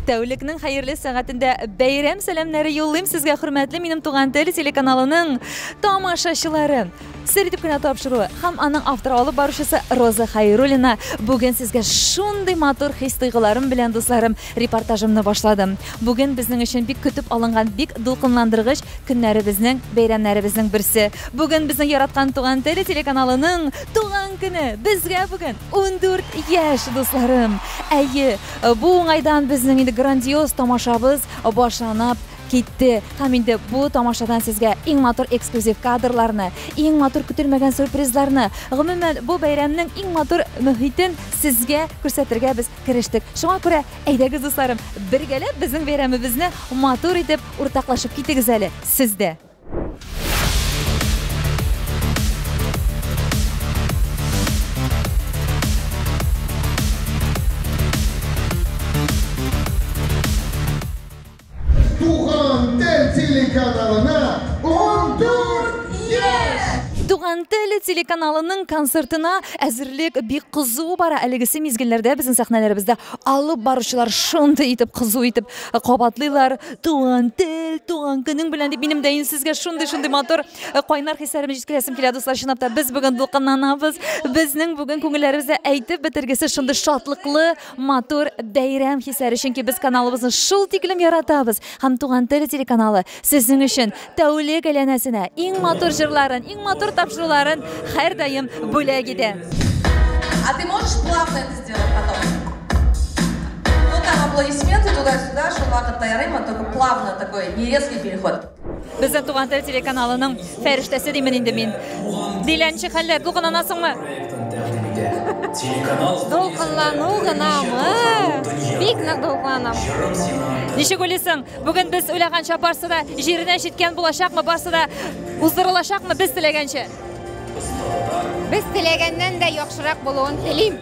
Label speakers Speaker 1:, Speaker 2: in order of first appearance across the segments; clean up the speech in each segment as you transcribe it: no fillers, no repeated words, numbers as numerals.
Speaker 1: Тәүлекнең хәерле сәгатендә бәйрәм сәламнәре юллыйм сезгә, хөрмәтле минем туган тел телеканалының тамашачылары. Сер итеп кенә тапшыру һәм аның авторы алып баручысы Роза Хәйруллина. Бүген сезгә шундый матур хис-тойгыларым белән, дусларым, репортажымны башладым. Бүген безнең өчен бик көтеп алынган, бик дулкынландыргыч көннәребезнең, бәйрәмнәребезнең берсе. Бүген безнең яраткан туган тел телеканалының туган көне. Безгә бүген 14 яшь, дусларым. Әйе, бу уңайдан безнең инде грандиоз тамашабыз башланып китте. Һәм инде бу тамашадан сезгә иң матур эксклюзив кадрларны, иң матур көтелмәгән сюрпризларны, гомумән бу бәйрәмнең иң матур мөхитен сезгә күрсәтергә без керештек. Шуңа күрә, әйдәгез дусларым, бергәләп безнең бәйрәмебезне матур итеп уртаклашып китегез әле сездә.
Speaker 2: Туган тел телеканалына 14 яшь!
Speaker 1: Туган тел телеканалының концертына әзерлек бик кызу бара. Әлегесе мизгелләрдә безнең сәхнәләребездә алып баручылар шундый итеп кызу итеп кабатлыйлар. Туган тел, туган көнең белән дип минем дә сезгә шундый матур кайнар хисләрем җиткерәсем килә, дуслар. Чынлап та без бүген дулкынланабыз. Безнең бүген күңелләребездә әйтеп бетергесе шундый шатлыклы, матур бәйрәм хисләре, чөнки без каналыбызны шул тиклем яратабыз. Һәм Туган тел телеканалы сезнең өчен тәүлек әйләнәсенә иң матур җырларын, иң матур тапшыруларын һәрдаим бүләк итә.
Speaker 3: А ты можешь плавно это сделать потом? Ну там аплодисменты туда-сюда, шул вакытта ярыймы, только плавно такой, не резкий переход.
Speaker 1: Безнең Туган тел телеканалының фәрештәсе димен инде мин. Диләнче хәлләр, дулкынланасыңмы?
Speaker 4: Дулкынлану гынамы? Бик нык дулкынланам.
Speaker 1: Ничек уйлыйсың? Бүген без уйлаганча барсы да җиренә җиткән булачакмы, барсы да уздырылачакмы без теләгәнчә?
Speaker 4: Без теләгәннән дә яхшырак булуын телим.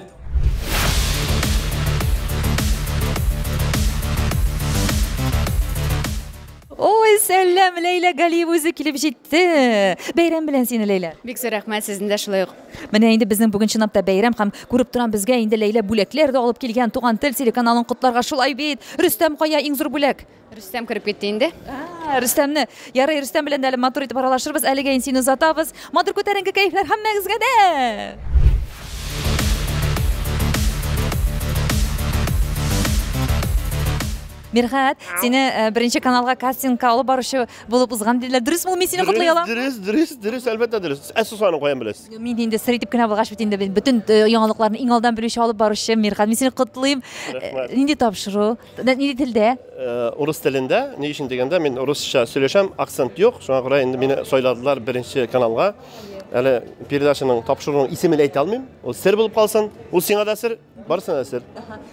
Speaker 1: Ой, сәлам, Ләйлә Галиева үзе килеп җитте. Бәйрәм белән сине, Ләйлә.
Speaker 4: Бик зур рәхмәт, сезнең дә шулай ук.
Speaker 1: Менә инде безнең бүген чынлап та бәйрәм һәм күреп торам безгә инде Ләйлә бүләкләр дә алып килгән. Туган тел телеканалын котларга шулай бит. Рөстәм кая иң зур бүләк?
Speaker 4: Рөстәм кирип китте инде.
Speaker 1: Рөстәмне, ярый, Рөстәм белән әле матур итеп аралашырбыз. Әлегә сине озатабыз. Матур күтәренке кәефләр һәммәгезгә дә. Мирхат, сине беренче каналга кастингка алып баручы булып узган диләр. Дөресме, мин сине котлыйлам?
Speaker 5: Дөрес, әлбәттә дөрес. Әсосаны куян беләсез.
Speaker 1: Мин инде сер итеп кенә булгач бит инде бөтен яңалыкларны иң алдан белүче алып баручы Мирхат. Мин сине котлыйм. Нинди тапшыру? Нинди телдә?
Speaker 5: Урыс телендә, ни өчен дигәндә, мин урысча сөйләшәм, акцент юк. Шуңа күрә инде мине сайладылар беренче каналга. Әле передачаның тапшыруның исемен әйтә алмыйм. Ул сер булып калсын. Ул сиңа да сер, барысына да сер.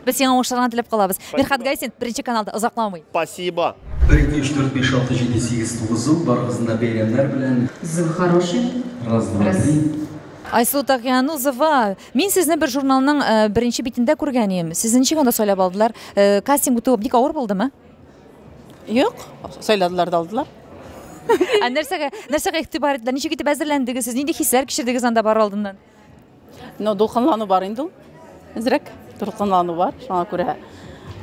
Speaker 1: Без сиңа уңышларны теләп калабыз. Мирхат Гайсин беренче каналда озакламый.
Speaker 5: Спасибо.
Speaker 6: 1, 2, 3, 4, 5, 6, 7, 8, 9 барыгызны бәйрәмнәр белән.
Speaker 4: Зыл хороший.
Speaker 6: Раз, два, три.
Speaker 1: Айсу Тагъянузова, мин сезне бер журналның беренче битендә күргән идем. Сезне ничек анда сайлап алдылар? Кастинг үтү бик авыр булдымы?
Speaker 7: Юк, сайладылар да алдылар.
Speaker 1: Нәрсәгә игътибар иттеләр? Ничек итеп әзерләндегез? Сез нинди хисләр кичердегез анда бар алдыннан?
Speaker 7: Ну, дулкынлану бар инде ул. Әзрәк дулкынлану бар. Шуңа күрә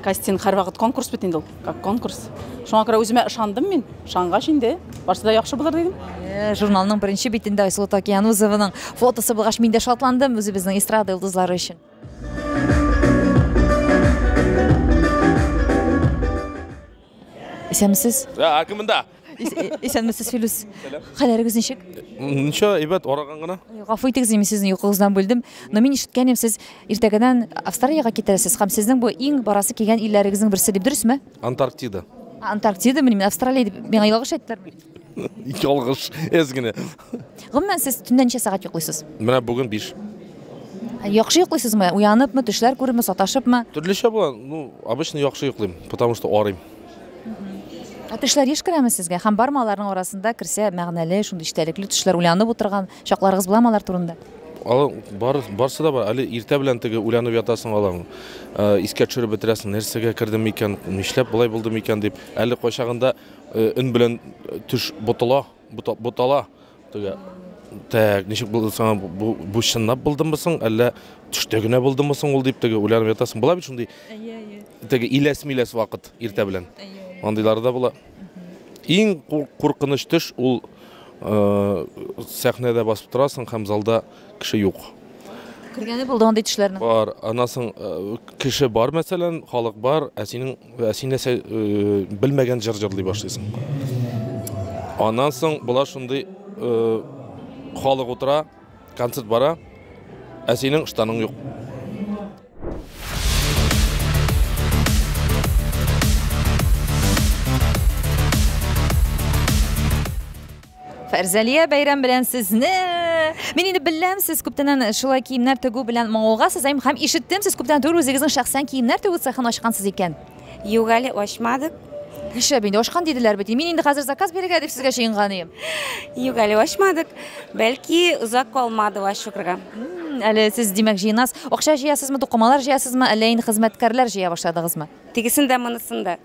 Speaker 7: кастинг һәрвакыт конкурс бит инде ул, как конкурс. Шуңа күрә үземә ышандым мин. Ышангач инде, барсы да яхшы булыр дидем.
Speaker 1: Журналның беренче битендә Айсу Тагъянузованың фотосы булгач мин дә шатландым үзе безнең эстрада йолдызлары өчен. Исәнмесез?
Speaker 8: Кимендә?
Speaker 1: Исәнмесез, Филус? Хәлләрегез ничек?
Speaker 8: Ничә әйбәт, араган гына.
Speaker 1: Гафу итегез, мин сезне юкыгыздан бүлдем. Но мин ишеткәнем, сез иртәгәдән Австралиягә китәсез һәм сезнең бу иң барасы килгән илләрегезнең берсе дип дөресме?
Speaker 8: Антарктида.
Speaker 1: Антарктида, мин Австралия дип миңа ялгыш әйттеләрме?
Speaker 8: Ялгыш, әзгенә.
Speaker 1: Гомумән сез төндә ничә сәгать йоклыйсыз?
Speaker 8: Менә бүген 5.
Speaker 1: Яхшы йоклыйсызмы? Уяныпмы, төшләр күрепме, саташыпмы?
Speaker 8: Төрлечә була. Ну, обычно яхшы йоклыйм, потому что арыйм.
Speaker 1: Төшләр еш керәме сезгә? Һәм бармы аларның арасында керсә мәгънәле, шундый эчтәлекле төшләр, уйланып утырган чакларыгыз буламы алар турында?
Speaker 8: Барсы да бар. Әле иртә белән теге уйланып ятасың алам. Искә төшереп бетерәсең, нәрсәгә кирдем икән, нишләп болай булдым икән дип. Әле кайчагында өн белән төш бутала. Теге Так, ничек булды саңа бу чынлап булдымы соң, әллә төштә генә булдымы соң ул дип теге уйланып ятасың. Була бит шундый. теге иләс-миләс вакыт иртә белән. Андыйлары да була. Иң куркыныч төш ул сәхнәдә басып торасың һәм залда кеше юк.
Speaker 1: Кергәне булды андый төшләрнең.
Speaker 8: Бар, анасын кеше бар мәсәлән, халык бар, син белмәгән җыр җырлый башлыйсың. Аннан соң була шундый халык утыра, концерт бара, синең штаның юк.
Speaker 1: Фәрзәлия, бәйрәм белән сезне. Мин инде беләм, сез күптәннән шулай киемнәр тегү белән маңгылгасыз, һәм ишеттем, сез күптән түгел үзегезнең шәхсән киемнәр тегү цехын ачкансыз икән.
Speaker 4: Юк әле ачмадык.
Speaker 1: Нишләп инде ачкан диделәр бит. Мин инде хәзер заказ бирергә дип сезгә чыйынганым.
Speaker 4: Юк әле ачмадык. Бәлки озак калмады ачырга.
Speaker 1: Әле сез димәк җыйнас, акча җыясызмы, тукымалар җыясызмы, әллә инде хезмәткәрләр җыя башладыгызмы?
Speaker 4: Тигесен дә монысын да.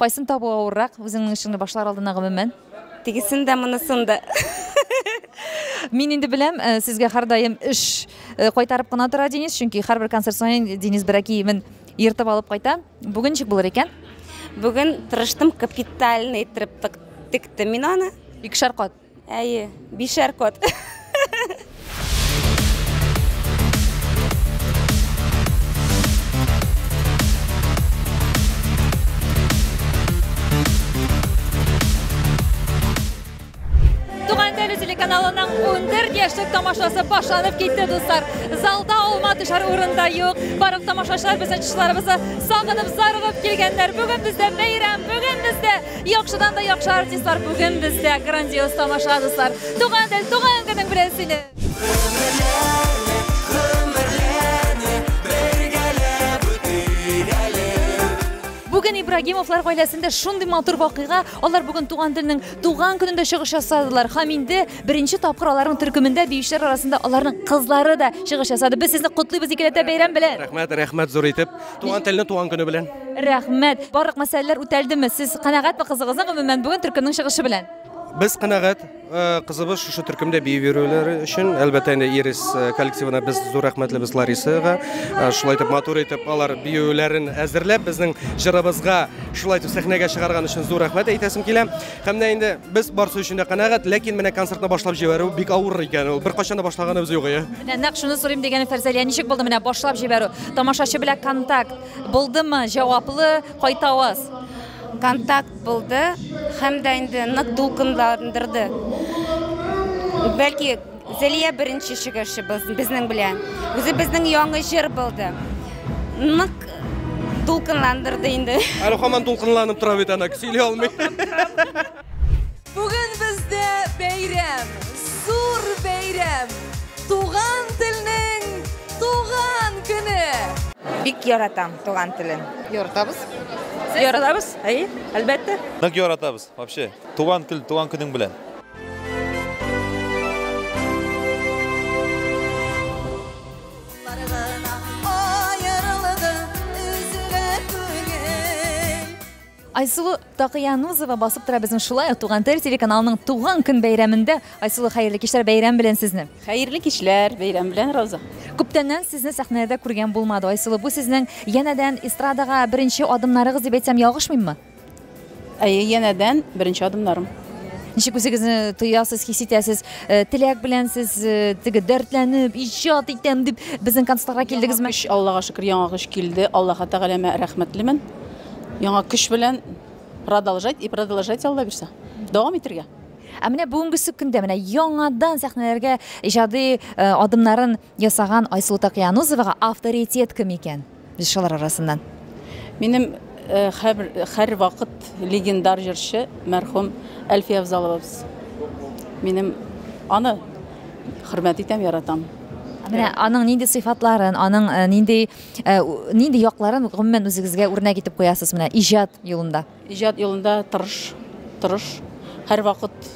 Speaker 1: Кайсын табу авыррак үзеңнең эшеңне башлар алдына гомумән?
Speaker 4: Тигесен дә монысын да.
Speaker 1: Мин инде беләм, сезгә һәрдаим эш кайтарып кына тора Денис, чөнки һәрбер концерт саен Денис бер киемен йыртып алып кайта. Бүген ничек булыр икән?
Speaker 4: Бүген тырыштым, капитальный итеп тиктем мин аны.
Speaker 1: 2 кат.
Speaker 4: Әйе, 5 кат.
Speaker 1: Туган тел телеканалының 14 яшьлек тамашасы башланып китте, дуслар. Залда алма төшәр урында юк. Барып тамашачылар безнең чышларыбызны сагынып, зарыгып килгәннәр. Бүген бездә бәйрәм, бүген бездә яхшыдан да яхшы артистлар, бүген бездә грандиоз тамаша, дуслар. Туган тел, туган көнең белән сине. Бүген Ибрагимовлар гаиләсендә шундый матур вакыйга, алар бүген туган телнең туган көнендә чыгыш ясадылар. Һәм инде беренче тапкыр аларның төркемендә биючеләр арасында аларның кызлары да чыгыш ясады. Без сезне котлыйбыз икеләтә бәйрәм белән.
Speaker 9: Рәхмәт зур итеп. Туган телне туган көне белән.
Speaker 1: Рәхмәт. Барлык мәсьәләләр үтәлдеме? Сез канәгатьме кызыгызның гомумән бүген төркемнең чыгышы белән?
Speaker 9: Без канәгать, кызыбыз шушы төркемдә бию бирүләре өчен, әлбәттә инде Ирис коллективына без зур рәхмәтлебез Ларисага. Шулай итеп матур итеп алар биюләрен әзерләп безнең җырыбызга шулай итеп сәхнәгә чыгарган өчен зур рәхмәт әйтәсем килә. Һәм дә инде без барсы өчен дә канәгать, ләкин менә концертны башлап җибәрү бик авыр икән. Ул беркайчан да башлаганыбыз юк ия.
Speaker 1: Менә нәкъ шуны сорыйм дигән Фәрзәлия, ничек булды менә башлап җибәрү? Тамашачы белән контакт булдымы? Җаваплы кайтавыз?
Speaker 4: Контакт булды, һәм дә инде нык дулкынландырды. Бәлки Зәлия беренче чыгышы безнең белән. Үзе безнең яңа җыр булды. Нык дулкынландырды инде.
Speaker 9: Әле һаман дулкынланып тора бит ана, сөйли алмый.
Speaker 1: Бүген бездә бәйрәм, зур бәйрәм. Туган телнең туган көне.
Speaker 4: Бик яратам туган телен.
Speaker 10: Яратабыз.
Speaker 1: Яратабыз? Әйе, әлбәттә.
Speaker 10: Нык яратабыз, вообще. Туган тел, туган көнең белән. Айсылу Тақиянузова басып тора безнең шулай Туган тел телеканалының туган көн бәйрәмендә. Айсылу, хәерле кичләр, бәйрәм белән сезне.
Speaker 7: Хәерле кичләр, бәйрәм белән Роза.
Speaker 1: Күптәннән сезне сәхнәдә күргән булмады. Айсылу, бу сезнең янәдән эстрадага беренче адымнарыгыз дип әйтсәм ялгышмыймы?
Speaker 7: Әйе, янәдән беренче адымнарым.
Speaker 1: Ничек үзегезне тоясыз, хис итәсез? Теләк белән сез теге дәртләнеп, иҗат итәм дип безнең концертка килдегезме?
Speaker 7: Аллага шөкер, яңа кыш килде. Аллаһа тәгаләмә рәхмәтлемен. Яңа көч белән продолжать Алла бирсә. Дәвам итәргә.
Speaker 1: Ә менә бүгенге көндә менә яңадан сәхнәләргә иҗади адымнарын ясаган Айсылу Тақиянузовага авторитет кем икән? Без шулар арасыннан.
Speaker 7: Минем һәр вакыт легендар җырчы мәрхүм Әлфия Авзаловабыз. Минем аны хөрмәт итәм, яратам.
Speaker 1: Менә аның нинди сыйфатларын, аның нинди якларын гомумән үзегезгә үрнәк итеп куясыз менә иҗат юлында?
Speaker 7: Иҗат юлында тырыш, һәр вакыт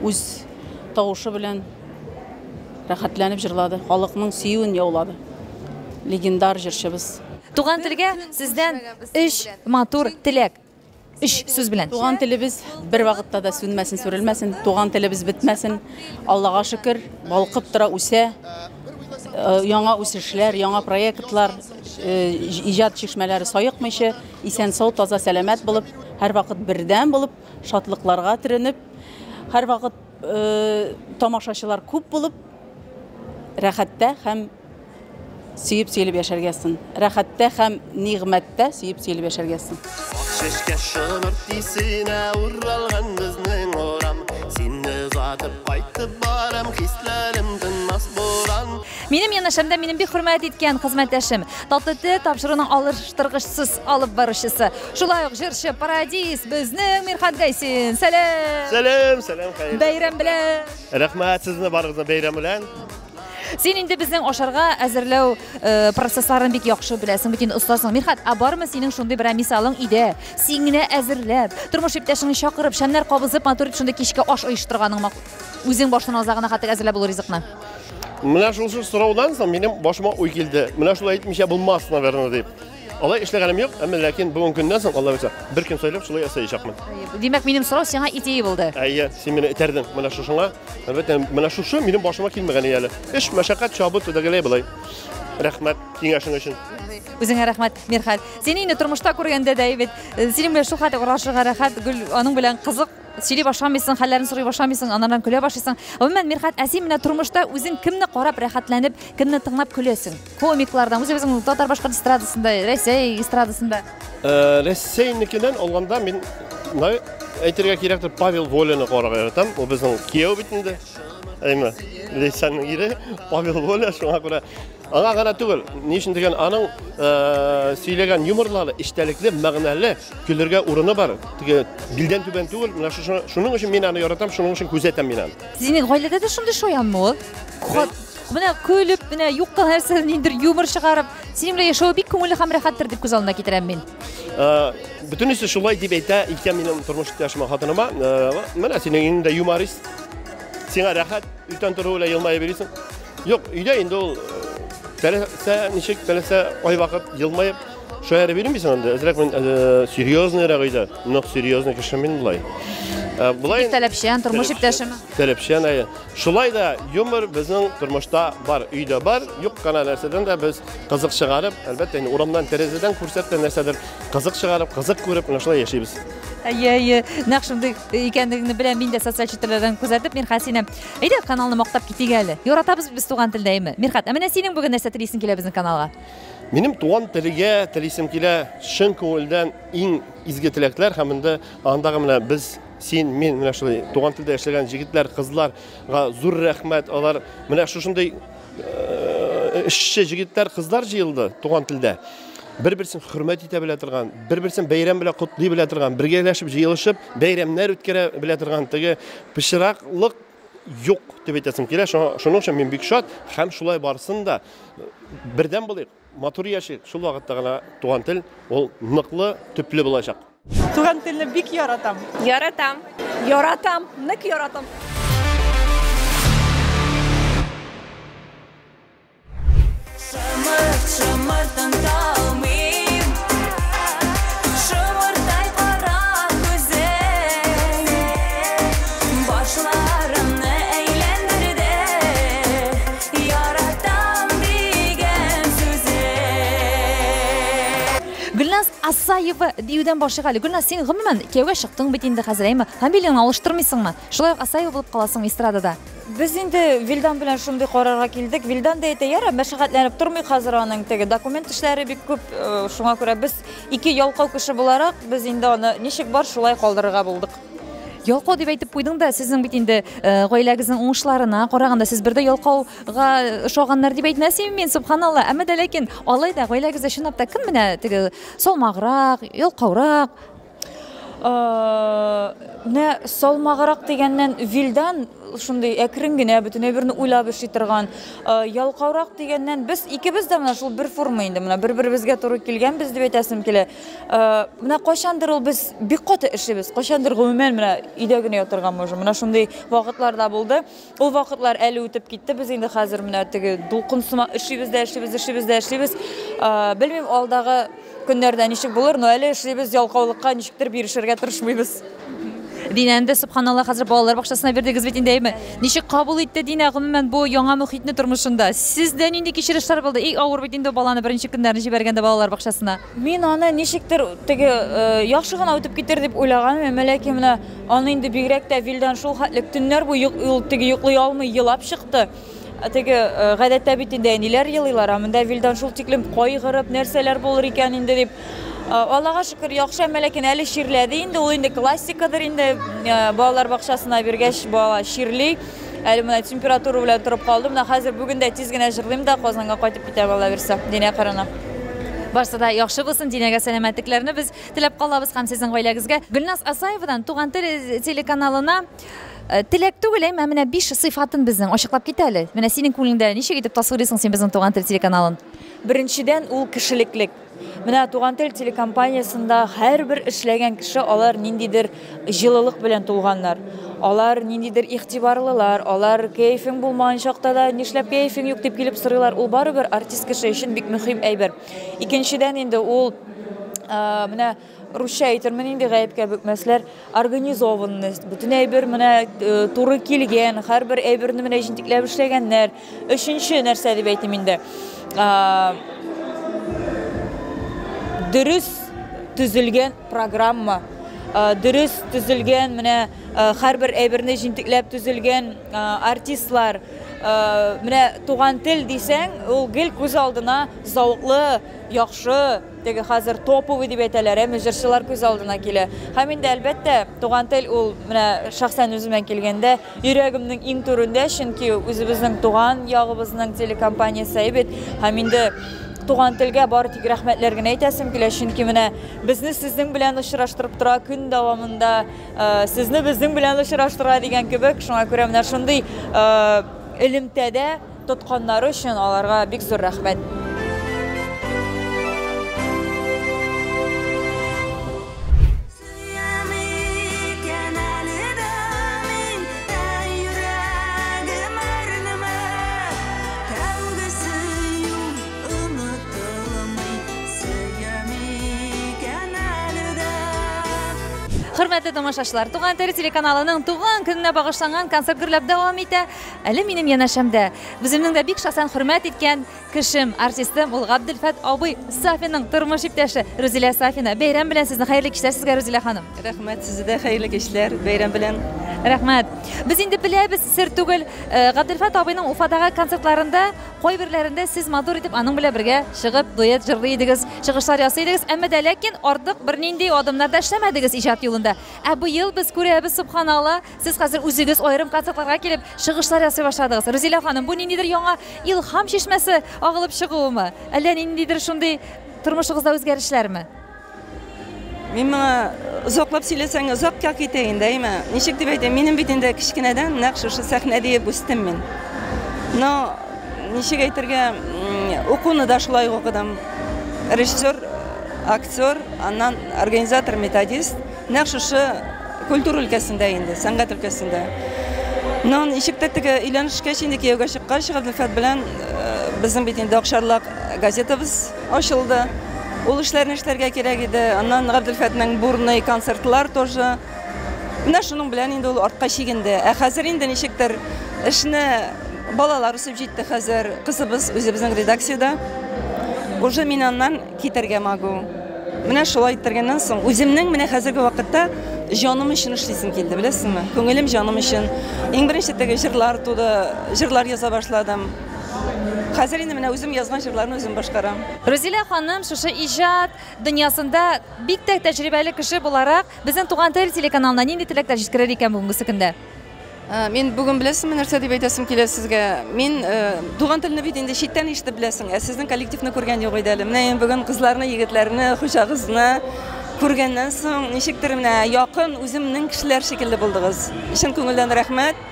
Speaker 7: үз тавышы белән рәхәтләнеп җырлады, халыкның сөюен яулады. Легендар җырчыбыз.
Speaker 1: Туган телгә сездән 3 матур теләк. 3 сүз белән.
Speaker 7: Туган телебез бер вакытта да сүнмәсен, сүрелмәсен, туган телебез бетмәсен. Аллага шөкер, балкып тора, үсә. Яңа үсешләр, яңа проектлар иҗат чишмәләре саекмыйча, исән сау, таза, сәламәт булып, һәрвакыт бердәм булып, шатлыкларга төренеп, һәрвакыт тамашачылар күп булып, рәхәттә һәм сөеп-сөйлеп яшәргәсен. Рәхәттә һәм нигъмәттә сөеп-сөйлеп яшәргәсен.
Speaker 5: Шешке шымыр тисенә уралган безнең орам, сине затып кайтып барам, хисләрем тынмас буран.
Speaker 1: Минем янашымда минем бик хөрмәт иткән хезмәттәшем, Татыты тапшыруның алыштыргычсыз алып баручысы. Шулай ук җырчы Парадис безнең Мирхат Гайсин. Сәлам.
Speaker 5: Сәлам, хәйр.
Speaker 1: Бәйрәм белән.
Speaker 5: Рәхмәт сезне барыгызны бәйрәм белән.
Speaker 1: Син инде безнең ашарга әзерләү процессларын бик яхшы беләсең, бит инде остасың. Мирхат, бармы синең шундый бер мисалың иде? Син генә әзерләп, тормыш иптәшеңне чакырып, шәмнәр кабызып, матур итеп шундый кичкә аш оештырганың үзең башын азагына хәтта әзерләп булыр ризыкны.
Speaker 5: Менә шул сораудан соң минем башыма уй килде. Менә шулай әйтмичә булмас, наверное, дип. Алай эшләгәнем юк, әмма ләкин бүген көннән соң Алла белсә, бер көн сөйләп шулай ясаячакмын.
Speaker 1: Димәк, минем сорау сиңа идея булды.
Speaker 5: Әйе, син мине этәрдең. Менә шушыңа, әлбәттә, менә шушы минем башыма килмәгән иде әле. Эш мәшәкать чабып тудагылай булай. Рәхмәт киңәшең өчен.
Speaker 1: Үзеңә рәхмәт, Мирхат. Син инде тормышта күргәндә дә бит, синең белән шул хәтта урашырга рәхәт, гөл аның белән кызык. Сөйли башламыйсың, хәлләрен сорый башламыйсың, аннан көлә башлыйсың. Гомумән, Мирхат, син менә тормышта үзең кемне карап рәхәтләнеп, кемне тыңлап көләсең? Комиклардан, үзебезнең татар башкорт эстрадасында, Рәсәй эстрадасында.
Speaker 5: Рәсәйнекеннән алганда мин әйтергә кирәктер, Павел Воляны карарга яратам. Ул безнең кияү бит инде. Әйме, Лейсанның ире Павел Воля, шуңа күрә аңа гына түгел, ни өчен дигән аның сөйләгән юморлары эчтәлекле, мәгънәле, көлергә урыны бар. Теге билдән түбән түгел, менә шуның өчен мин аны яратам, шуның өчен күзәтәм мин аны.
Speaker 1: Синең гаиләдә дә шундый шаянмы ул? Менә көлеп, менә юкка нәрсәдән индер юмор чыгарып, синең белән яшәү бик күңелле һәм рәхәттер дип күз алдына китерәм мин.
Speaker 5: Бөтенесе шулай дип әйтә икән минем тормыш иптәшем хатыныма. Менә синең инде юморист. Сиңа рәхәт, иртән тору белән елмаеп йөрисең. Юк, өйдә инде ул ничек ай вакыт елмаеп шаярып йөрмисең инде. Әзрәк мин серьезныйрак өйдә. Нык серьезный кеше мин булай. Булай
Speaker 1: Таләпчән, тормыш иптәшеме?
Speaker 5: Таләпчән, әйе. Шулай да юмор безнең тормышта бар, өйдә бар. Юк кана нәрсәдән дә без кызык чыгарып, әлбәттә, урамнан, тәрәзәдән күрсәткән нәрсәдер кызык чыгарып, кызык күреп, менә шулай яшибез.
Speaker 1: Әйе, нәкъ шундый икәнлегеңне беләм мин дә социаль челтәрләрдән күзәтеп, Мирхат, сине әйдә каналны мактап китик әле. Яратабыз без туган телдәме? Мирхат, менә синең бүген нәрсә телисең килә безнең каналга?
Speaker 5: Минем туган телегә телисем килә шын күңелдән иң изге теләкләр һәм инде андагы менә без син, мин менә шулай туган телдә эшләгән җегетләр, кызларга зур рәхмәт. Алар менә шушындый эшче җегетләр, кызлар җыелды туган телдә. Бер-берсен хөрмәт итә белә торган, бер-берсен бәйрәм белән котлый белә торган, бергәләшеп, җыелышып, бәйрәмнәр үткәрә белә торган теге пычраклык юк дип әйтәсем килә. Шуның өчен мин бик шат һәм шулай барсын да бердәм булыйк, матур яшик. Шул вакытта гына туган тел ул ныклы, төпле булачак.
Speaker 7: Туган телне бик яратам.
Speaker 4: Яратам.
Speaker 7: Яратам, нык яратам.
Speaker 1: Гөлназ Асаева диюдән башлыйк әле. Гөлназ, син гомумән кияүгә чыктың бит инде хәзер, әйме? Фамилияңны алыштырмыйсыңмы? Шулай ук Асаева булып каласың эстрадада.
Speaker 11: Без инде Вилдан белән шундый карарга килдек. Вилдан да әйтә, яра, мәшәкатьләнеп тормый хәзер аның теге документ эшләре бик күп. Шуңа күрә без ике ялкау кеше буларак, без инде аны ничек бар шулай калдырырга булдык.
Speaker 1: Ялкау дип әйтеп куйдың да, сезнең бит инде гаиләгезнең уңышларына караганда сез бердә ялкауга ошаганнар дип әйтмәсем мин, субханалла. Әмма дә ләкин алай да гаиләгездә чынлап та кем менә теге салмаграк, ялкаурак?
Speaker 11: Менә салмаграк дигәннән Вилдан шундый әкрен генә бөтенләй берне уйлап эшли торган. Ялкаурак дигәннән без икебез дә менә шул бер форма инде, менә бер-беребезгә туры килгәнбез дип әйтәсем килә. Менә кайчандыр ул без бик каты эшлибез. Кайчандыр гомумән менә өйдә генә ятырган може. Менә шундый вакытлар да булды. Ул вакытлар әле үтеп китте. Без инде хәзер менә теге дулкынсыма эшлибез. Белмим, алдагы көннәрдә ничек булыр, но әле эшлибез ялкаулыкка ничектер бирешергә тырышмыйбыз.
Speaker 1: Динәнде субханалла хәзер балалар бакчасына бирдегез бит инде. Ничек кабул итте Динә гомумән бу яңа мөхитне тормышында? Сездә нинди кичерешләр булды? Ик авыр бит инде баланы беренче көннәрне җибәргәндә балалар бакчасына.
Speaker 11: Мин аны ничектер теге яхшы гына үтеп китер дип уйлаганым, ләкин менә аны инде бигрәк тә Вилдан шул хәтлек төннәр бу теге йоклый алмый елап чыкты. Теге гадәттә бит инде ниләр елыйлар, монда Вилдан шул тиклем кайгырып нәрсәләр булыр икән инде дип. Аллага шөкер яхшы, ләкин әле ширләде инде, ул инде классикадыр инде, балалар бакчасына биргәч бала ширли. Әле менә температура белән торып калдым, менә хәзер бүген дә тиз генә җырлыйм да Казанга кайтып китәм Алла бирсә. Динә карана.
Speaker 1: Барса да яхшы булсын, Динәгә сәламәтлекләрне без теләп калабыз һәм сезнең гаиләгезгә. Гөлназ Асаевадан Туган тел телеканалына теләк түгел, менә 5 сыйфатын безнең ачыклап кит әле. Менә синең күңелеңдә ничек итеп тасвирлыйсың син безнең Туган тел телеканалын?
Speaker 11: Беренчедән ул кешелеклек. Менә Туган тел телекомпаниясында һәрбер эшләгән кеше алар ниндидер җылылык белән тулганнар. Алар ниндидер игътибарлылар, алар кайфың булмаган чакта да нишләп кайфың юк дип килеп сорыйлар. Ул барыбер артист кеше өчен бик мөһим әйбер. Икенчедән инде ул менә русча әйтермен инде гаепкә бөкмәсләр, организованность, бөтен әйбер менә туры килгән, һәрбер әйберне менә җинтикләп эшләгәннәр. Өченче нәрсә дип әйтим инде. Дөрес төзелгән программа, дөрес төзелгән менә һәрбер әйберне җинтикләп төзелгән артистлар. Менә Туган тел дисәң, ул гел күз алдына зауклы, яхшы, теге хәзер топовый дип әйтәләр, җырчылар күз алдына килә. Һәм инде әлбәттә Туган тел ул менә шәхсән үземә килгәндә йөрәгемнең иң түрендә, чөнки үзебезнең туган ягыбызның телекомпаниясе бит. Һәм инде Туган телгә бары тик рәхмәтләр генә әйтәсем килә, чөнки менә безне сезнең белән очраштырып тора көн дәвамында, сезне безнең белән очраштыра дигән кебек, шуңа күрә менә шундый элемтәдә тотканнары өчен аларга бик зур рәхмәт.
Speaker 1: Хөрмәтле тамашачылар, Туган тел телеканалының туган көненә багышланган концерт гөрләп дәвам итә. Әле минем янәшәмдә үземнең дә бик шәхсән хөрмәт иткән кешем, артистым ул Габделфәт абый Сафиның тормыш иптәше Рузилә Сафина. Бәйрәм белән сезне, хәерле кичләр сезгә, Рузилә ханым.
Speaker 12: Рәхмәт, сезгә дә хәерле кичләр, бәйрәм белән.
Speaker 1: Рәхмәт. Без инде беләбез, сер түгел, Габделфәт абыйның Уфадагы концертларында кайберләрендә сез матур итеп аның белән бергә чыгып дуэт җырлый идегез, чыгышлар ясый идегез, әмма дә ләкин артык бернинди адымнар да эшләмәдегез иҗат юлында. Быел без күрәбез, субханалла, сез хәзер үзегез аерым концертларга килеп чыгышлар ясый башладыгыз. Рузилә ханым, бу ниндидер яңа илһам чишмәсе агылып чыгуымы? Әллә ниндидер шундый тормышыгызда үзгәрешләрме?
Speaker 12: Мин моңа озаклап сөйләсәң озакка китә инде, ничек дип әйтәм, минем бит инде кичкенәдән нәкъ шушы сәхнәдә үстем мин. Но ничек әйтергә, укуны да шулай укыдым. Режиссер, актер, аннан организатор, методист. Нәкъ шушы культура өлкәсендә инде, сәнгать өлкәсендә. Но ничек тә теге өйләнешкәч инде кияүгә чыккач, Габделфәт белән безнең бит инде Акшарлак газетабыз ачылды. Ул эшләрне эшләргә кирәк иде. Аннан Габделфәтнең бурный концертлар тоже. Менә шуның белән инде ул артка чигенде. Хәзер инде ничектер эшне балалар үсеп җитте хәзер. Кызыбыз үзебезнең редакциядә. Уже мин аннан китәргә магу. Менә шулай иттергәннән соң үземнең менә хәзерге вакытта җаным өчен эшлисем килде, беләсезме? Күңелем җаным өчен. Иң беренче теге җырлар туды, җырлар яза башладым. Хәзер инде менә үзем язган җырларны үзем башкарам.
Speaker 1: Рузилә ханым, шушы иҗат дөньясында бик тә тәҗрибәле кеше буларак, безнең Туган тел телеканалына нинди теләкләр җиткерер икән бүгенге көндә?
Speaker 12: Мин бүген беләсезме нәрсә дип әйтәсем килә сезгә? Мин Туган телне бит инде читтән ишетеп беләсең, сезнең коллективны күргән юк иде әле. Менә бүген кызларны, егетләрне, хуҗагызны күргәннән соң ничектер менә якын үземнең кешеләр шикелле булдыгыз. Чын күңелдән рәхмәт.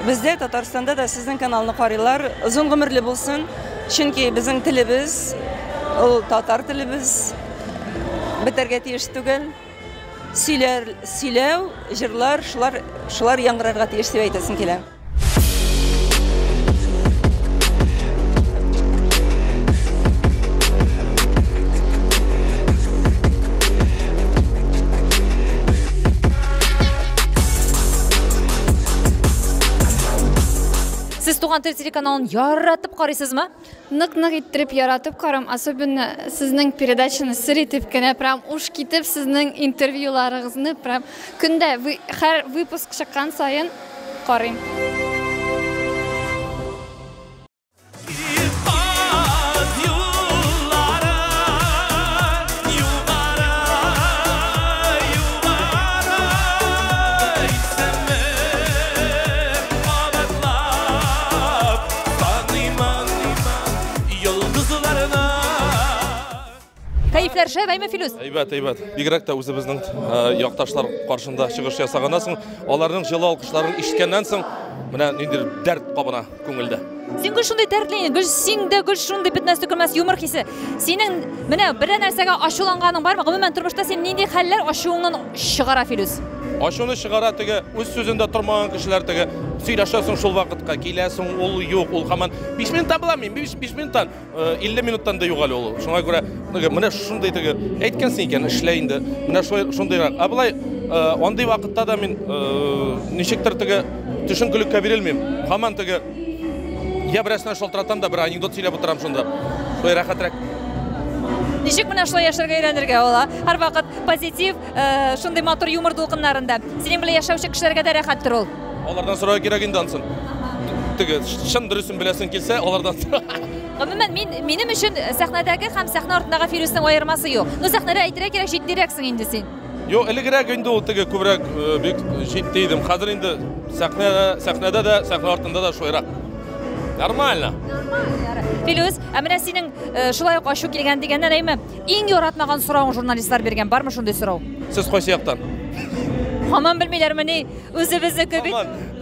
Speaker 12: Бездә Татарстанда да сезнең каналны карыйлар. Озын гомерле булсын. Чөнки безнең телебез, ул татар телебез, бетәргә тиеш түгел. Сөйләү, җырлар, шулар яңгырарга тиеш дип әйтәсем килә.
Speaker 1: Туган тел телеканалын яратып карыйсызмы?
Speaker 13: Нык-нык иттереп яратып карам, особенно сезнең передачаны сыр итеп кенә прям уш китеп сезнең интервьюларыгызны прям көндә һәр выпуск чыккан сайын карыйм.
Speaker 1: Кайфлар шәбәйме Филус?
Speaker 8: Әйбәт. Бигрәк тә үзебезнең якташлар каршында чыгыш ясаганнан соң, аларның җылы алкышларын ишеткәннән соң, менә ниндидер дәрт кабына күңелдә.
Speaker 1: Син гел шундый дәртле, синдә гел шундый бетнәс түкелмәс юмор хисе. Синең менә бер нәрсәгә ачуланганың бармы? Гомумән тормышта син нинди хәлләр ачуыңнан чыгара Филус?
Speaker 8: Ачуны чыгара теге үз сүзендә тормаган кешеләр теге сөйләшәсең шул вакытка, киләсең ул юк, ул һаман 5 минуттан була, мин 5 минуттан, 50 минуттан да юк әле ул. Шуңа күрә менә шундый теге әйткәнсең икән, эшлә инде. Менә шундыйрак. Булай андый вакытта да мин ничектер теге төшенкелеккә бирелмим. Һаман теге я берәрсенә шалтыратам да бер анекдот сөйләп утырам шунда. Шулай рәхәтрәк.
Speaker 1: Ничек менә шулай яшәргә өйрәнергә була? Һәрвакыт позитив, шундый матур юмор дулкыннарында. Синең белән яшәүче кешеләргә дә рәхәттер ул.
Speaker 8: Алардан сорау кирәк инде ансын. Теге чын дөресен беләсең килсә, алардан.
Speaker 1: Гомумән минем өчен сәхнәдәге һәм сәхнә артындагы Фирусның аермасы юк. Ну сәхнәдә әйтергә кирәк, җитдирәксең инде син.
Speaker 8: Юк, элегрәк инде ул теге күбрәк бик җитди идем. Хәзер инде сәхнәдә дә, сәхнә артында да шуйрак. Нормально.
Speaker 1: Филус, менә синең шулай ук ачу килгән дигәндән әйме, иң яратмаган сорауың журналистлар биргән бармы шундый сорау?
Speaker 8: Сез кайсы яктан?
Speaker 1: Һаман белмиләрме ни? Үзебезнеке бит.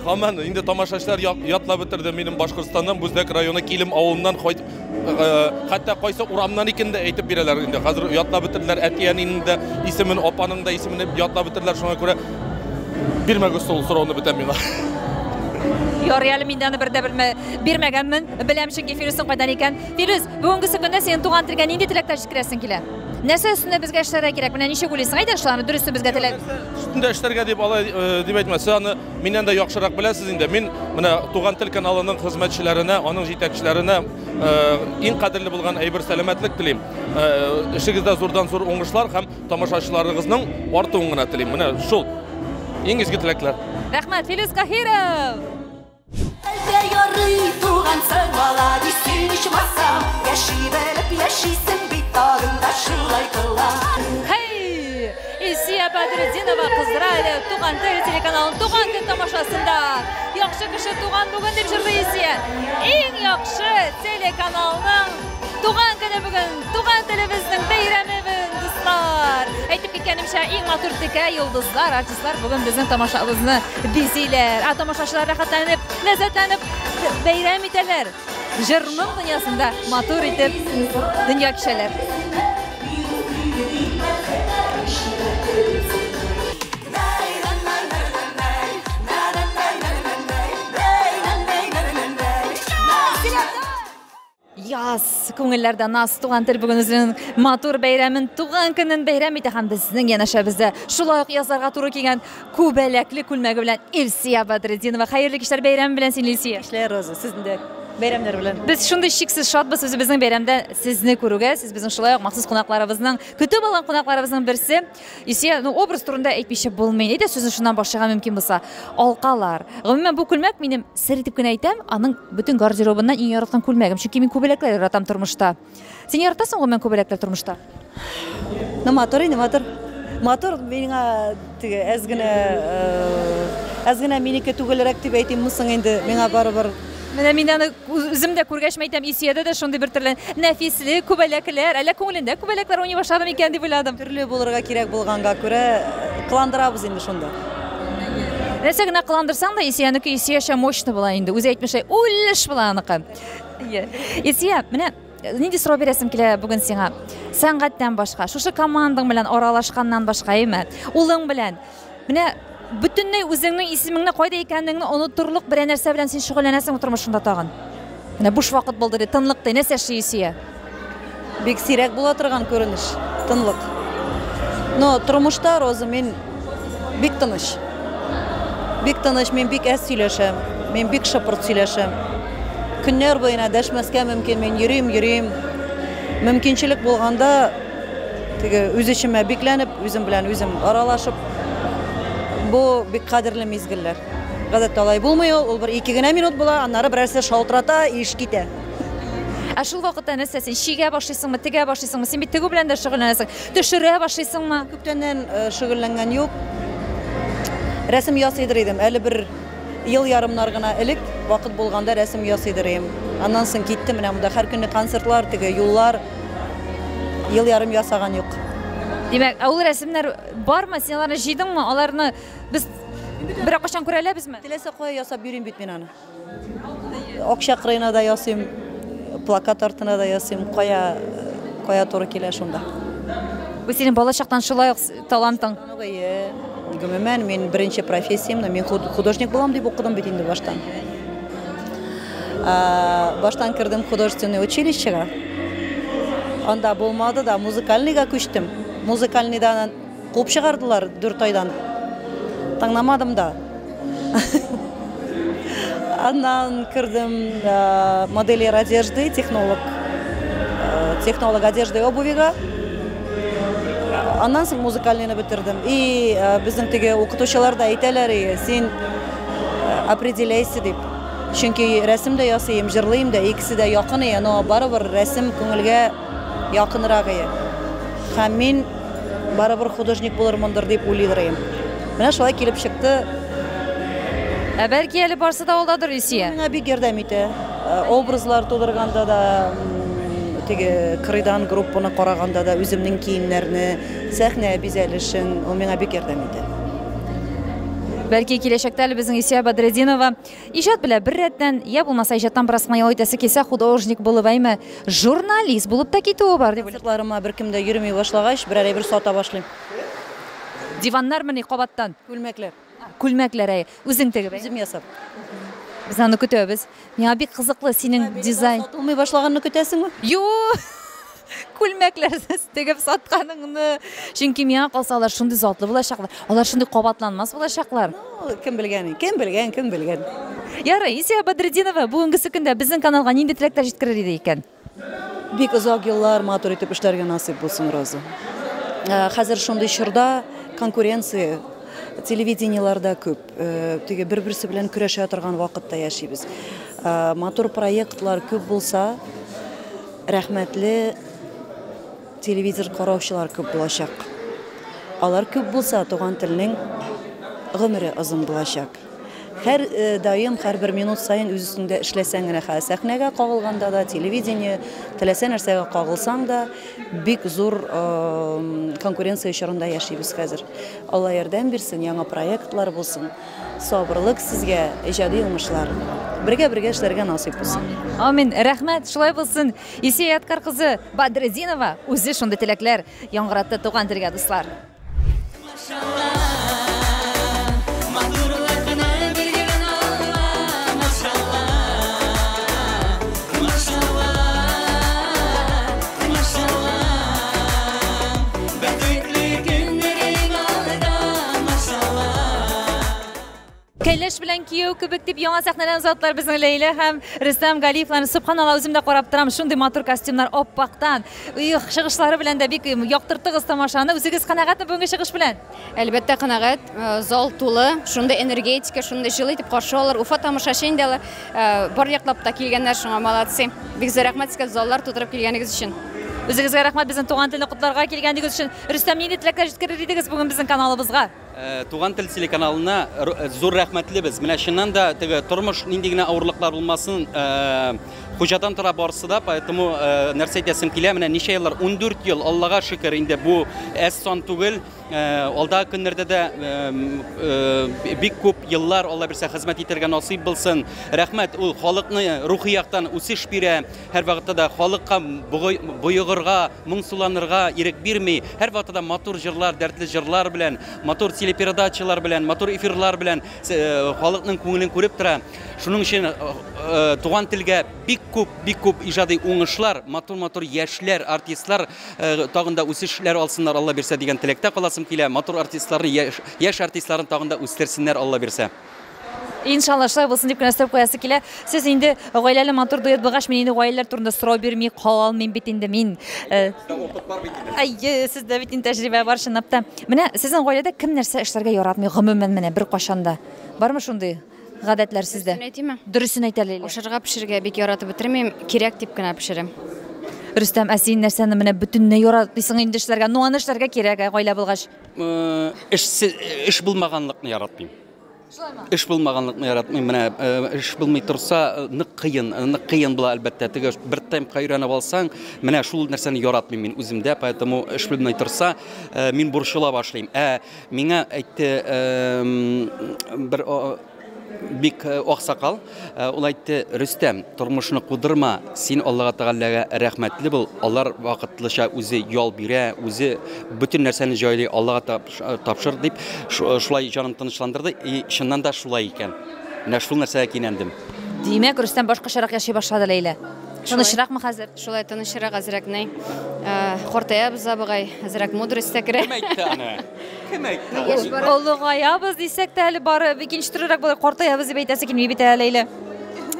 Speaker 8: Һаман инде тамашачылар ятлап бетерде минем Башкортстандан, Бүздәк районы Килем авылыннан хәтта кайсы урамнан икән дә әйтеп бирәләр инде. Хәзер ятлап бетерделәр, әтиянең дә исемен, апаның да исемен ятлап бетерделәр. Шуңа күрә бирмәгез ул сорауны бетәм миңа.
Speaker 1: Ярый әле миндә бер дә бирмәгәнмен. Беләм чөнки Фирусның кайдан икән. Фирус, бүгенге көндә син туган телгә нинди теләктә җиткерәсең килә? Нәрсә өстендә безгә эшләргә кирәк? Менә ничек уйлыйсың? Әйдә шуларны дөресен безгә теләк.
Speaker 8: Үстендә эшләргә дип алай дип әйтмәсә, аны миннән дә яхшырак беләсез инде. Мин менә Туган тел каналының хезмәтчеләренә, аның җитәкчеләренә иң кадерле булган әйбер сәламәтлек телим. Эшегездә зурдан зур уңышлар һәм тамашачыларыгызның артуын телим. Менә шул иң изге теләкләр.
Speaker 1: Рәхмәт, Филус Каһиров.
Speaker 14: Әлбә ярый тугансың бала дисең ичмасам, яши-белеп яшисең бит тагында шулай кыла.
Speaker 1: Hey! Илсия Бәдретдинова кыздыра Туган тел телеканалының Туган көн тамашасында. Яхшы кеше туган бүген дип җырлый Илсия. Иң яхшы телеканалның Туган көне бүген, Туган телебезнең бәйрәмебез, дуслар. Әйтеп киткәнемчә, иң матур текә йолдызлар, артистлар бүген безнең тамашабызны бизиләр. Тамашачылар рәхәтләнеп, ләззәтләнеп бәйрәм итәләр. Җырның дөньясында матур итеп дөнья кичәләр. Яс, күңелләрдә наз туган тел бүген үзенең матур бәйрәмен, туган көнен бәйрәм итә һәм безнең янәшәбездә шулай ук язарга туры килгән күбәләкле күлмәге белән Илсия Бәдретдинова. Хәерле кичләр, бәйрәм белән син Илсия.
Speaker 12: Кичләр Роза, сезнең дә бәйрәмнәр белән.
Speaker 1: Без шундый шиксез шатбыз безнең бәйрәмдә сезне күрүгә. Сез безнең шулай ук махсус кунакларыбызның, көтеп алган кунакларыбызның берсе. Илсия, образ турында әйтмичә булмый. Әйдә сүзне шуннан башларга мөмкин булса. Алкалар. Гомумән бу күлмәк минем сер итеп кенә әйтәм, аның бөтен гардеробыннан иң яраткан күлмәгем. Чөнки мин күбәләкләр яратам тормышта. Син яратасың гомумән күбәләкләр тормышта?
Speaker 12: Матур, матур миңа теге әзгенә минеке түгелрәк дип әйтим мусың инде. Миңа барыбер
Speaker 1: Менә мин аны үземдә күргәч әйтәм, Илсиядә дә шундый бер төрле нәфисле күбәләкләр, әллә күңелендә күбәләкләр уйный башладым икән дип уйладым.
Speaker 12: Төрле булырга кирәк булганга күрә кыландырабыз инде шунда.
Speaker 1: Нәрсә генә кыландырсаң да, Илсиянеке Илсиячә мощный була инде. Үзе әйтмешә, үлеш була аныкы. Илсия, менә нинди сорау бирәсем килә бүген сиңа? Сәнгатьтән башка, шушы командаң белән аралашканнан башка, әйме? Улың белән. Менә бөтенләй үзеңнең исемеңне кайда икәнлегеңне оныттырлык бер нәрсә белән син шөгыльләнәсең тормышында тагын. Менә буш вакыт булды, тынлыкта нәрсә эшли Илсия?
Speaker 12: Бик сирәк була торган күренеш, тынлык. Но тормышта Роза мин бик тыныч. Бик тыныч, мин бик әз сөйләшәм, мин бик шыпырт сөйләшәм.
Speaker 15: Günler boyuna dәшмәскә мөмкин, мен йөрим. Мөмкинчелек булганда үз эчемә бикләнеп, үзем белән үзем аралашып, бу бик кадерле мизгелләр. Гадәттә алай булмый ул бер 2 генә минут була, аннары берәрсе шалтырата, иш китә.
Speaker 10: Ә шул вакытта нәрсә син шигә башлыйсыңмы, тегә башлыйсыңмы? Син бит тегү белән дә шөгыльләнәсең. Төшерә башлыйсыңмы?
Speaker 15: Күптәннән шөгыльләнгән юк. Рәсем ясыйдыр идем. Әле бер ел ярымнар гына элек вакыт булганда рәсем ясыйдыр идем. Аннан соң киттем менә монда һәр көнне концертлар, теге юллар. Ел ярым ясаган юк.
Speaker 10: Димәк, ул рәсемнәр бармы? Син аларны җыйдыңмы? Аларны без бер кашан күрәләбезме?
Speaker 15: Теләсә кая ясап йөрим бит мин аны. Акча кырыена да ясыйм, плакат артына да ясыйм, кая туры килә шунда.
Speaker 10: Бу синең балачактан шулай ук талантың.
Speaker 15: Гомумән мин беренче профессиям, мин художник булам дип укыдым бит инде баштан. Баштан кирдем художественное училищега. Анда булмады да музыкальныйга күчтем. Музыкальныйдан куып чыгардылар 4 айдан. Таңнамадым да. Аннан кирдем модельер одежды, технолог одежды и обувига. Аннан соң музыкальныйны бетердем. И безнең теге укытучылар да әйтәләр, син определяйся дип. Чөнки рәсем дә ясыйм, җырлыйм да, икесе дә якын, но барыбер рәсем күңелгә якынрак. Һәм мин барыбер художник булырмындыр дип уйлыйм. Менә шулай килеп чыкты.
Speaker 10: Бәлки әле барсы да алдадыр Илсия.
Speaker 15: Миңа бик ярдәм итә. Образлар тудырганда да, теге кырыйдан группаны караганда да үземнең киемнәрне, сәхнә бизәлешен, ул миңа бик ярдәм итә.
Speaker 10: Бәлки киләчәктә әле безнең Илсия Бадретдинова иҗат белән бер рәттән, я булмаса иҗаттан бераз кыял итәсе килсә, художник булып әйме, журналист булып та китүе бар дип уйлыйм.
Speaker 15: Концертларыма беркем дә йөрми башлагач, берәр сата башлыйм.
Speaker 10: Диваннар мени кабаттан?
Speaker 15: Күлмәкләр.
Speaker 10: Күлмәкләр. Үзең тегеп?
Speaker 15: Үзем ясап.
Speaker 10: Без аны көтәбез. Миңа бик кызыклы синең дизайн.
Speaker 15: Сатылмый башлаганны көтәсеңме?
Speaker 10: Юк. Күлмәкләр тегеп сатканыңны. Чөнки миңа калсалар шундый затлы булачаклар. Алар шундый кабатланмас булачаклар.
Speaker 15: Кем белгән.
Speaker 10: Ярый, Илсия Бадретдинова бүгенге көндә безнең каналга нинди теләктәр җиткерер иде икән?
Speaker 15: Бик озак еллар матур итеп эшләргә насыйп булсын, Роза. Хәзер шундый чорда конкуренция телевидениеларда күп. Теге бер-берсе белән көрәшә торган вакытта яшибез. Матур проектлар күп булса, рәхмәтле телевизор караучылар күп булачак. Алар күп булса, туган телнең гомере озын булачак. Һәр даим, һәр бер минут сайын үз өстендә эшләсәң генә, сәхнәгә кагылганда да, телевидение, теләсә нәрсәгә кагылсаң да, бик зур конкуренция чорында яшибез хәзер. Алла ярдәм бирсен, яңа проектлар булсын. Сабырлык сезгә, иҗади уңышлар. Бергә эшләргә насыйп булсын.
Speaker 10: Амин. Рәхмәт, шулай булсын. Илсия Яткар кызы Бадретдинова үзе шундый теләкләр яңгыратты туган телгә, дуслар. Кәйләш белән кияү кебек дип яңа сәхнәдән затлар безнең Ләйлә һәм Рөстәм Галиевларны субханалла үзем дә карап торам. Шундый матур костюмнар оппактан. Чыгышлары белән дә бик яктыртыгыз тамашаны. Үзегез канәгатьме бүгенге чыгыш белән?
Speaker 4: Әлбәттә канәгать. Зал тулы, шундый энергетика, шундый җылы итеп каршы алалар. Уфа тамашачылары бар яклап та килгәннәр, шуңа молодцы. Бик зур рәхмәт сезгә заллар тутырып килгәнегез өчен.
Speaker 10: Үзегезгә рәхмәт безнең туган телне котларга килгәнегез өчен. Рөстәм, нинди теләкләр җиткерер идегез бүген безнең каналыбызга?
Speaker 16: Туган тел телеканалына зур рәхмәтлебез. Менә шуннан да теге тормыш нинди генә авырлыклар булмасын, хуҗадан тора барсы да, поэтому нәрсә әйтәсем килә, менә ничә еллар, 14 ел, Аллага шөкер, инде бу сон түгел. Алда көннәрдә дә бик күп еллар Алла бирсә хезмәт итәргә насыйп булсын. Рәхмәт, ул халыкны рухи яктан үсеш бирә. Һәр вакытта да халыкка буйыгырга, моңсуланырга ирек бирми. Һәр вакытта да матур җырлар, дәртле җырлар белән, матур телепередачалар белән, матур эфирлар белән халыкның күңелен күреп тора. Шуның өчен туган телгә бик күп иҗади уңышлар, матур яшьләр, артистлар тагында үсешләр алсыннар Алла бирсә дигән теләктә каласым килә. Матур артистларны, яшь артистларын тагында үстерсеннәр Алла бирсә.
Speaker 10: Иншалла шулай булсын дип кенә сорап куясы килә. Сез инде гаиләле матур дуэт булгач, мен инде гаиләләр турында сорау бирми кала алмыйм бит инде мин. Сездә бит инде тәҗрибә бар чынлап та. Менә сезнең гаиләдә кем нәрсә эшләргә яратмый гомумән менә бер кашанда? Бармы шундый гадәтләр сездә? Дөресен әйтәләр.
Speaker 4: Ашарга пешерергә бик яратып бетермим, кирәк дип кенә пешерәм.
Speaker 10: Рөстәм, ә син нәрсәне менә бөтенләй яратмыйсың инде эшләргә? Ну аны эшләргә кирәк, гаилә булгач.
Speaker 16: Эш булмаганлыкны яратмыйм. Эш булмаганлыкны яратмыйм. Менә эш булмый торса, нык кыен була әлбәттә. Теге бер таймка өйрәнеп алсаң, менә шул нәрсәне яратмыйм мин үземдә, поэтому эш булмый торса, мин бурчыла башлыйм. Миңа әйтте бер бик аксакал, ул әйтте: "Рөстәм, тормышны кудырма, син Аллаһка Тәгаләгә рәхмәтле бул. Аллар вакытлыча үзе ял бирә, үзе бөтен нәрсәне җайлый, Аллаһка тапшыр" дип, шулай җаным тынычландырды. Чыннан да шулай икән. Менә шул нәрсәгә кинәндем.
Speaker 10: Димәк, Рөстәм башкачарак яши башлады Ләйлә. Тынычракмы хәзер?
Speaker 4: Шулай тынычрак азракны. Картаябыз абыгай, азрак мудростьта керә.
Speaker 16: Кем әйтте аны? Кем әйтте?
Speaker 10: Олыгаябыз дисәк тә әле бары икенче турырак булыр, картаябыз дип әйтәсе килми бит Ләйлә.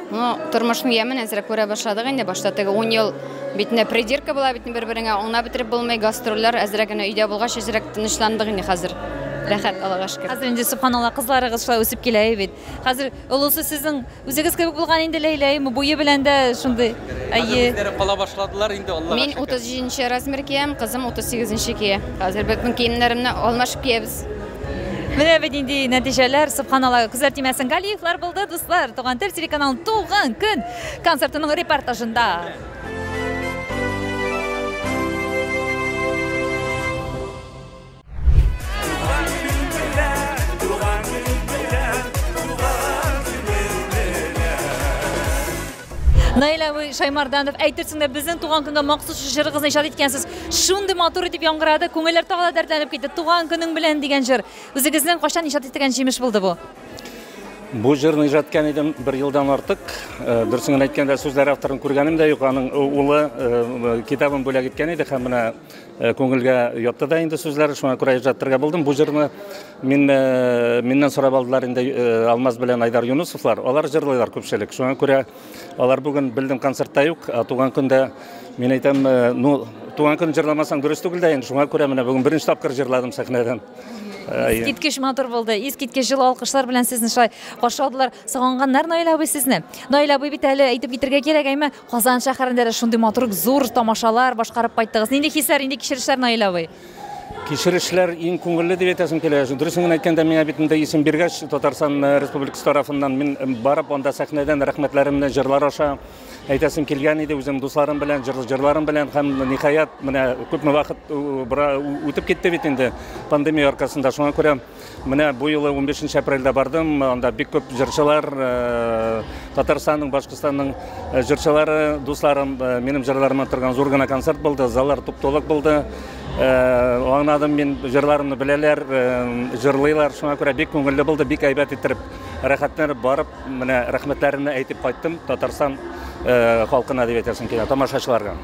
Speaker 4: Ну, тормышны ямын азрак күрә башладык инде. Башта теге 10 ел битне придирка була, битне бер-береңә аңна бетереп булмый, гастрольләр азрак гына өйдә булгач, азрак тынычландык инде хәзер. Рәхәт Аллага шөкер.
Speaker 10: Хәзер инде субханалла кызларыгыз шулай үсеп килә бит. Хәзер улысы сезнең үзегез кебек булган инде Ләйлә, буе белән дә шундый.
Speaker 16: Әйе. Кала башладылар инде Аллага.
Speaker 4: Мин 37-нче размер киям, кызым 38-нче кия. Хәзер бөтен киемнәремне алмашып киябез.
Speaker 10: Менә бит инде нәтиҗәләр субханалла күзәр тимәсен Галиевлар булды, дуслар. Туган тел телеканалының туган көн концертының репортажында. Наиля Шаймарданов, әйтерсең дә безнең туган көнгә махсус җырыгызны иҗат иткәнсез. Шундый матур итеп яңгырады, күңелләр тагы да дәртләнеп китте. Туган көнең белән дигән җыр. Үзегезнең кайчан иҗат иткән җимеш булды бу?
Speaker 17: Бу җырны иҗат иткән идем 1 елдан артык. Дөресен әйткәндә, сүзләр авторын күргәнем дә юк. Аның улы китабын бүләк иткән иде һәм менә күңелгә ятты да инде сүзләре. Шуңа күрә иҗат итәргә булдым. Бу җырны миннән сорап алдылар инде Алмаз белән Айдар Юнусовлар. Алар җырлыйлар күпчелек. Шуңа күрә алар бүген белдем концертта юк. Туган көндә мин әйтәм, ну туган көн җырламасаң дөрес түгел дә инде. Шуңа күрә менә бүген беренче тапкыр җырладым сәхнәдән.
Speaker 10: Искиткеч матур булды. Искиткеч җылы алкышлар белән сезне шулай каршы алдылар. Сагынганнар Наиля абый сезне. Наиля абый бит әле әйтеп китәргә кирәк, әйме Казан шәһәрендә дә шундый матур зур тамашалар башкарып кайттыгыз. Нинди хисләр, инде кичерешләр Наиля абый?
Speaker 17: Кичерешләр иң күңелле дип әйтәсем килә. Дөресен әйткәндә, миңа бит инде исем биргәч, Татарстан Республикасы тарафыннан мин барып анда сәхнәдән рәхмәтләремне җырлар аша әйтәсем килгән иде, үзем дусларым белән, җырларым белән һәм ниһаять менә күпме вакыт үтеп китте бит инде пандемия аркасында. Шуңа күрә менә бу елы 15 апрельдә бардым. Анда бик күп җырчылар, Татарстанның, Башкортстанның җырчылары, дусларым минем җырларыма торган зур гына концерт булды. Заллар туп-толык булды. Аңладым, мин җырларымны беләләр, җырлыйлар. Шуңа күрә бик күңелле булды, бик әйбәт иттереп, рәхәтләнеп барып, менә рәхмәтләремне әйтеп кайттым Татарстан халкына дип әйтәсем килә, тамашачыларга.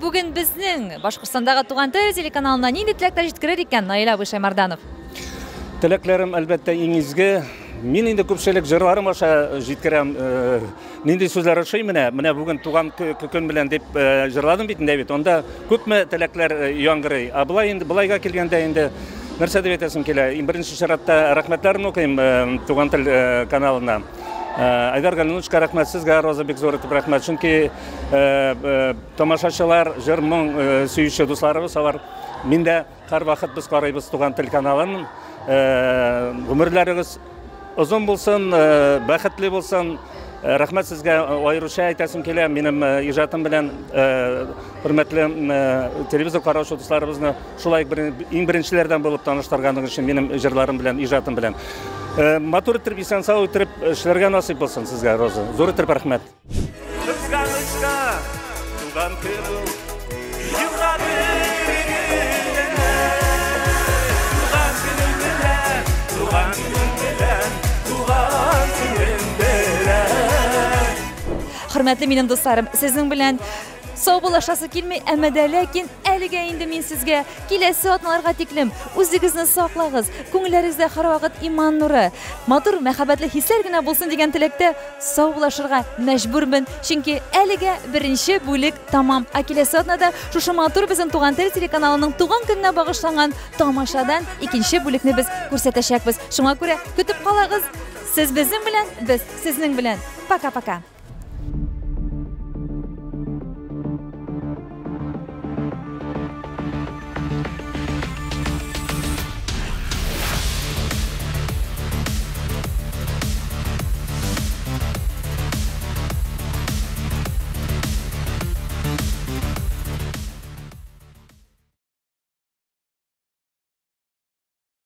Speaker 10: Бүген безнең Башкортстандагы туган тел телеканалына нинди теләкләр җиткерер икән Наиля абый Шаймарданов?
Speaker 17: Теләкләрем әлбәттә иң изге. Мин инде күпчелек җырларым аша җиткерәм. Нинди сүзләр ошый менә бүген туган көн белән дип җырладым бит инде бит. Анда күпме теләкләр яңгырый. Булайга килгәндә инде нәрсә дип әйтәсем килә. Беренче чиратта рәхмәтләрне укыйм туган тел каналына. Айдар Галинучка рәхмәт сезгә, Роза бик зур итеп рәхмәт. Чөнки тамашачылар, җыр-моң сөюче дусларыбыз алар. Миндә һәрвакыт без карыйбыз туган тел каналын. Гомерләрегез озын булсын, бәхетле булсын. Рәхмәт сезгә аеруча әйтәсем килә. Минем иҗатым белән хөрмәтле телевизор караучы дусларыбызны шулай иң беренчеләрдән булып таныштырганлыгы өчен минем җырларым белән, иҗатым белән. Матур итеп, исән сау итеп эшләргә насыйп булсын сезгә, Роза. Зур итеп рәхмәт.
Speaker 1: Хөрмәтле минем дусларым, сезнең белән сау булашасы килми, әмма дә ләкин әлегә инде мин сезгә киләсе атналарга тиклем үзегезне саклагыз, күңелләрегездә һәрвакыт иман нуры, матур мәхәббәтле хисләр генә булсын дигән теләктә сау булашырга мәҗбүрмен, чөнки әлегә беренче бүлек тамам. Киләсе атнада шушы матур безнең Туган тел телеканалының туган көненә багышланган тамашадан икенче бүлекне без күрсәтәчәкбез. Шуңа күрә көтеп калагыз. Сез безнең белән, без сезнең белән. Пока-пока.